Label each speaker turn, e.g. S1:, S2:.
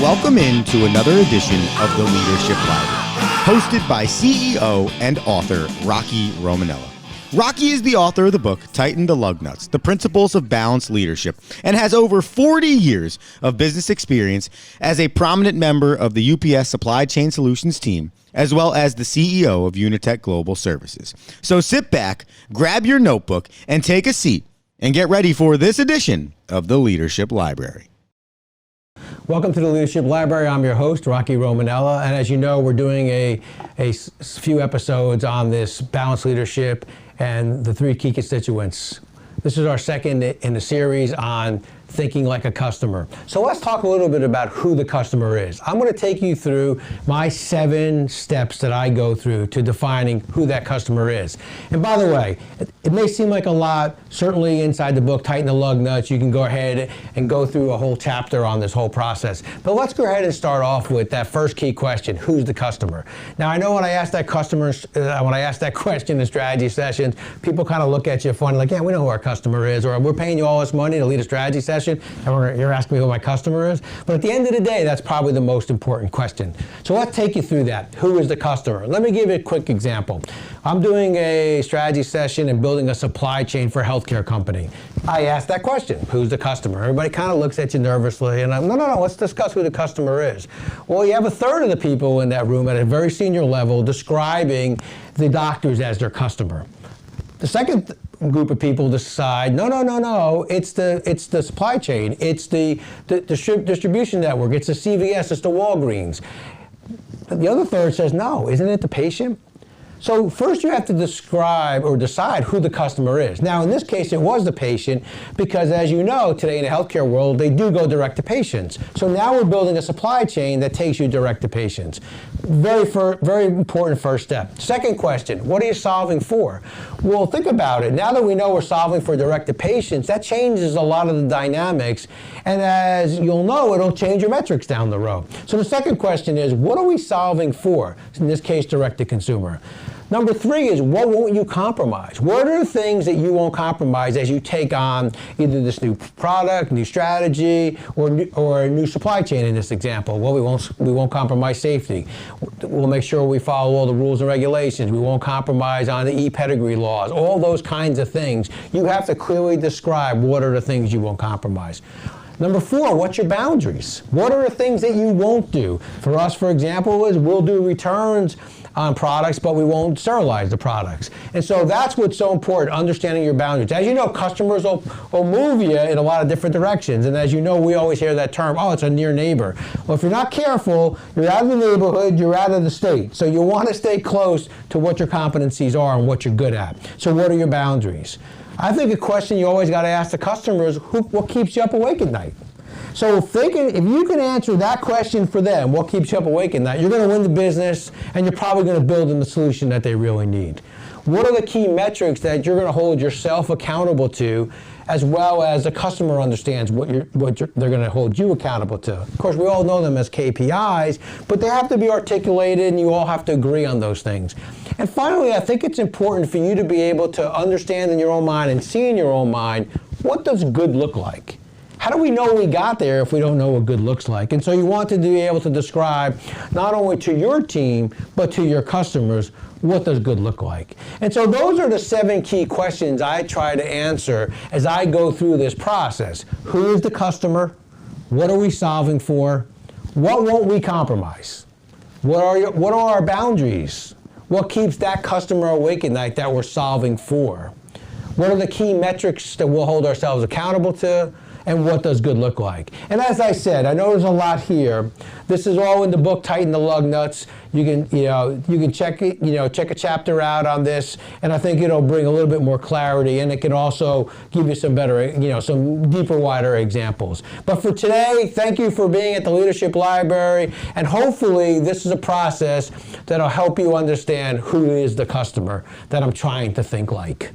S1: Welcome into another edition of the Leadership Library, hosted by CEO and author Rocky Romanella. Rocky is the author of the book Tighten the Lug Nuts, The Principles of Balanced Leadership, and has over 40 years of business experience as a prominent member of the UPS Supply Chain Solutions team, as well as the CEO of Unitech Global Services. So sit back, grab your notebook, and take a seat, and get ready for this edition of the Leadership Library.
S2: Welcome to the Leadership Library. I'm your host, Rocky Romanella, and as you know, we're doing a few episodes on this balanced leadership and the three key constituents. This is our second in the series on thinking like a customer. So let's talk a little bit about who the customer is. I'm going to take you through my 7 steps that I go through to defining who that customer is. And by the way, it may seem like a lot. Certainly inside the book, Tighten the Lug Nuts, you can go ahead and go through a whole chapter on this whole process. But let's go ahead and start off with that first key question: who's the customer? Now, I know when I ask that question in strategy sessions, people kind of look at you funny, like, yeah, we know who our customer is, or we're paying you all this money to lead a strategy session, and you're asking me who my customer is. But at the end of the day, that's probably the most important question. So let's take you through that. Who is the customer? Let me give you a quick example. I'm doing a strategy session and building a supply chain for a healthcare company. I ask that question: who's the customer? Everybody kind of looks at you nervously, and I'm, no, let's discuss who the customer is. Well, you have a third of the people in that room at a very senior level describing the doctors as their customer. The second group of people decide, no, it's the supply chain, it's the distribution network, it's the CVS, it's the Walgreens. The other third says, no, isn't it the patient? So first you have to describe or decide who the customer is. Now in this case it was the patient, because as you know, today in the healthcare world, they do go direct to patients. So now we're building a supply chain that takes you direct to patients. Very important first step. Second question: what are you solving for? Well, think about it. Now that we know we're solving for direct to patients, that changes a lot of the dynamics. And as you'll know, it'll change your metrics down the road. So the second question is, what are we solving for? In this case, direct to consumer. Number 3 is, what won't you compromise? What are the things that you won't compromise as you take on either this new product, new strategy, or a new supply chain in this example? Well, we won't compromise safety. We'll make sure we follow all the rules and regulations. We won't compromise on the e-pedigree laws. All those kinds of things. You have to clearly describe what are the things you won't compromise. Number 4, what's your boundaries? What are the things that you won't do? For us, for example, is we'll do returns on products, but we won't sterilize the products. And so that's what's so important, understanding your boundaries. As you know, customers will move you in a lot of different directions. And as you know, we always hear that term, oh, it's a near neighbor. Well, if you're not careful, you're out of the neighborhood, you're out of the state. So you want to stay close to what your competencies are and what you're good at. So what are your boundaries? I think a question you always got to ask the customer is, what keeps you up awake at night? So if you can answer that question for them, what keeps you up awake at night, you're going to win the business, and you're probably going to build them the solution that they really need. What are the key metrics that you're going to hold yourself accountable to, as well as the customer understands what they're going to hold you accountable to? Of course, we all know them as KPIs, but they have to be articulated, and you all have to agree on those things. And finally, I think it's important for you to be able to understand in your own mind and see in your own mind, what does good look like? How do we know we got there if we don't know what good looks like? And so you want to be able to describe not only to your team, but to your customers, what does good look like? And so those are the 7 key questions I try to answer as I go through this process. Who is the customer? What are we solving for? What won't we compromise? What are our boundaries? What keeps that customer awake at night that we're solving for? What are the key metrics that we'll hold ourselves accountable to? And what does good look like? And as I said, I know there's a lot here. This is all in the book, Tighten the Lug Nuts. You can check it, check a chapter out on this, and I think it'll bring a little bit more clarity, and it can also give you some better, some deeper, wider examples. But for today, thank you for being at the Leadership Library, and hopefully this is a process that'll help you understand who is the customer that I'm trying to think like.